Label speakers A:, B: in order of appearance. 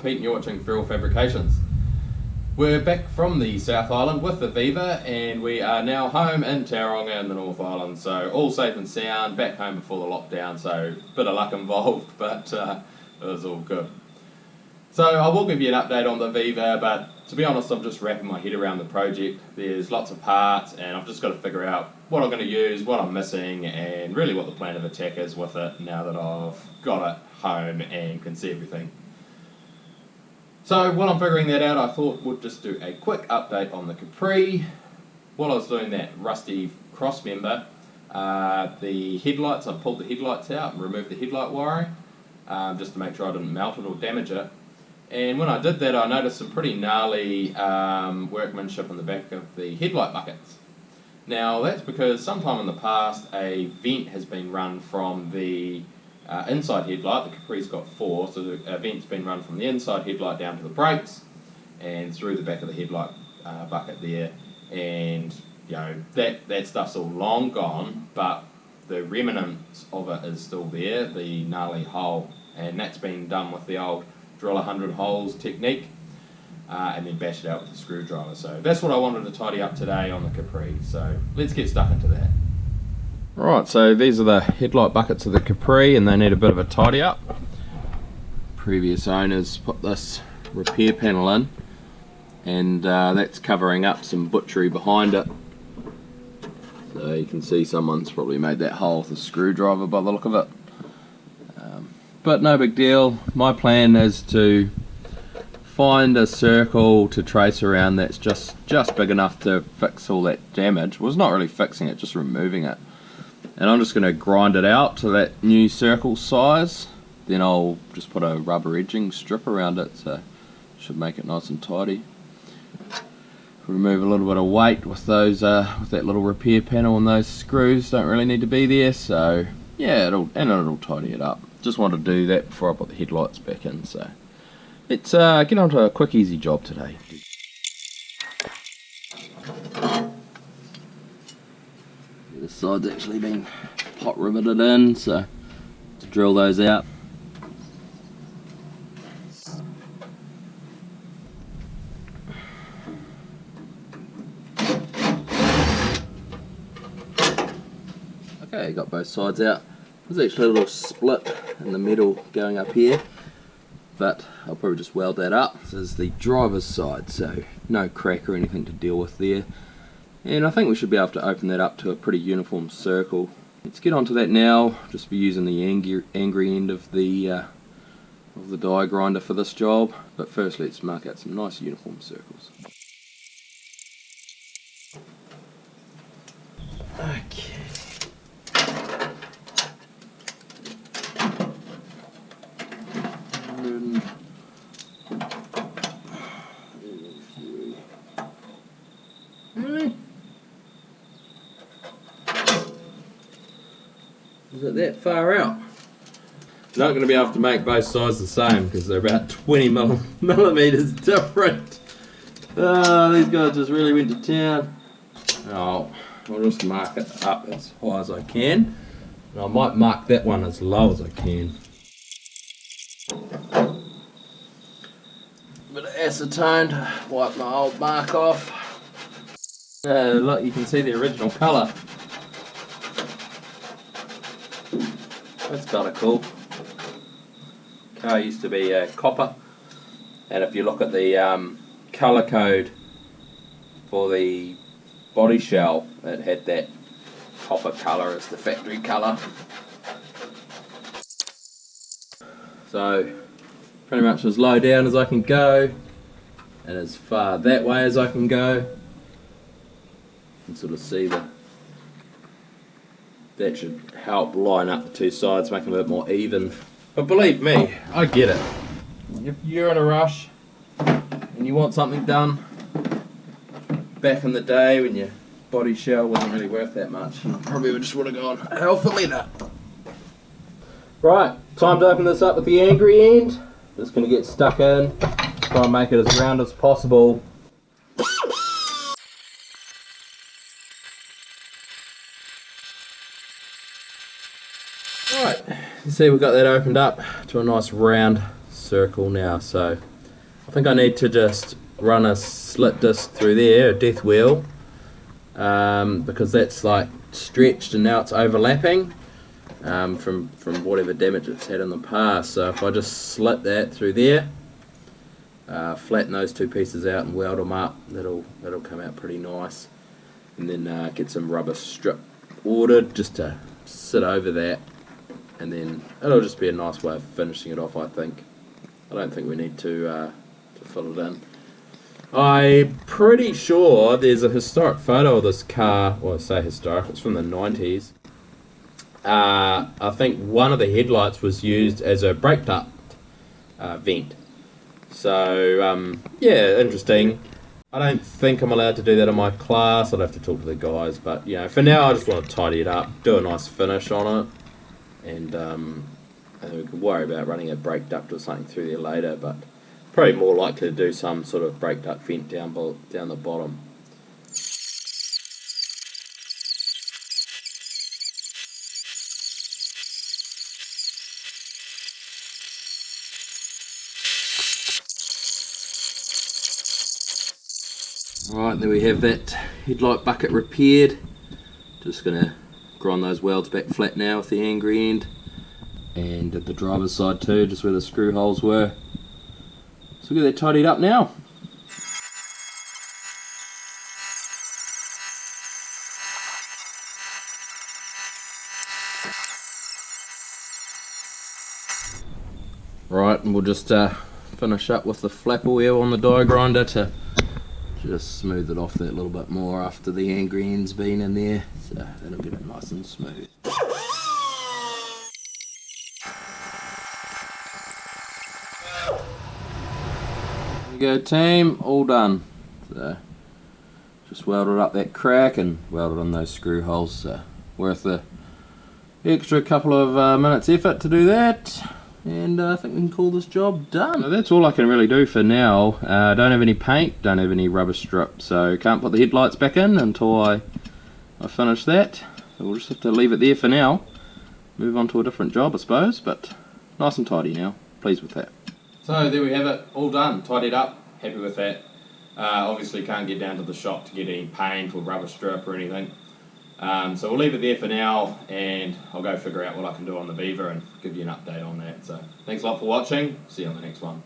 A: Pete and you're watching Feral Fabrications. We're back from the South Island with the Viva and we are now home in Tauranga in the North Island, so all safe and sound, back home before the lockdown, so a bit of luck involved, but it was all good. So I will give you an update on the Viva, but to be honest I'm just wrapping my head around the project. There's lots of parts and I've just got to figure out what I'm going to use, what I'm missing, and really what the plan of attack is with it now that I've got it home and can see everything. So while I'm figuring that out, I thought we'd just do a quick update on the Capri. While I was doing that rusty cross member, the headlights, I pulled the headlights out and removed the headlight wiring just to make sure I didn't melt it or damage it. And when I did that, I noticed some pretty gnarly workmanship in the back of the headlight buckets. Now that's because sometime in the past a vent has been run from the inside headlight. The Capri's got 4, so the vent's been run from the inside headlight down to the brakes and through the back of the headlight bucket there. And you know that stuff's all long gone, but the remnants of it is still there, the gnarly hole, and that's been done with the old drill 100 holes technique and then bash it out with a screwdriver. So that's what I wanted to tidy up today on the Capri, so let's get stuck into that. Right, so these are the headlight buckets of the Capri and they need a bit of a tidy up. Previous owners put this repair panel in and that's covering up some butchery behind it. So you can see someone's probably made that hole with a screwdriver by the look of it. But no big deal. My plan is to find a circle to trace around that's just big enough to fix all that damage. Well, it's not really fixing it, just removing it. And I'm just going to grind it out to that new circle size. Then I'll just put a rubber edging strip around it, so it should make it nice and tidy. Remove a little bit of weight with those with that little repair panel, and those screws don't really need to be there. So yeah, it'll tidy it up. Just want to do that before I put the headlights back in. So let's get on to a quick easy job today. The side's actually been hot riveted in, so to drill those out. Okay, got both sides out. There's actually a little split in the middle going up here, but I'll probably just weld that up. This is the driver's side, so no crack or anything to deal with there. And I think we should be able to open that up to a pretty uniform circle. Let's get onto that now. Just be using the angry end of the die grinder for this job. But first let's mark out some nice uniform circles. Okay. Is it that far out? Not going to be able to make both sides the same because they're about 20 millimeters different. These guys just really went to town. Oh, I'll just mark it up as high as I can. And I might mark that one as low as I can. Bit of acetone to wipe my old mark off. Look, you can see the original colour. That's kind of cool. Car used to be copper, and if you look at the colour code for the body shell, it had that copper colour as the factory colour. So pretty much as low down as I can go and as far that way as I can go. You can sort of see that should help line up the two sides, make them a bit more even. But believe me, I get it. If you're in a rush and you want something done, back in the day when your body shell wasn't really worth that much, I probably just would have gone alpha leather. Right, time to open this up with the angry end. Just going to get stuck in, try and make it as round as possible. Right, you see we've got that opened up to a nice round circle now, so I think I need to just run a slit disc through there, a death wheel, because that's like stretched and now it's overlapping from whatever damage it's had in the past. So if I just slit that through there, flatten those two pieces out and weld them up, that'll come out pretty nice. And then get some rubber strip ordered just to sit over that, and then it'll just be a nice way of finishing it off, I think. I don't think we need to fill it in. I'm pretty sure there's a historic photo of this car. Well, I say historic, it's from the 90s. I think one of the headlights was used as a brake duct vent. So, yeah, interesting. I don't think I'm allowed to do that in my class. I'd have to talk to the guys. But, you know, for now I just want to tidy it up, do a nice finish on it. And then we can worry about running a brake duct or something through there later. But probably more likely to do some sort of brake duct vent down the bottom. Right, there we have that headlight bucket repaired. Just going to grind those welds back flat now with the angry end. And at the driver's side too, just where the screw holes were. So we'll get that tidied up now. Right, and we'll just finish up with the flapper wheel on the die grinder to just smooth it off that little bit more after the angry end's been in there, so that'll get it nice and smooth. There you go, team, all done. So just welded up that crack and welded on those screw holes, so worth the extra couple of minutes effort to do that. And I think we can call this job done. So that's all I can really do for now. Don't have any paint, don't have any rubber strip, so can't put the headlights back in until I finish that. So we'll just have to leave it there for now. Move on to a different job, I suppose, but nice and tidy now. Pleased with that. So there we have it, all done, tidied up, happy with that. Obviously can't get down to the shop to get any paint or rubber strip or anything. So we'll leave it there for now, and I'll go figure out what I can do on the Beaver and give you an update on that. So thanks a lot for watching, see you on the next one.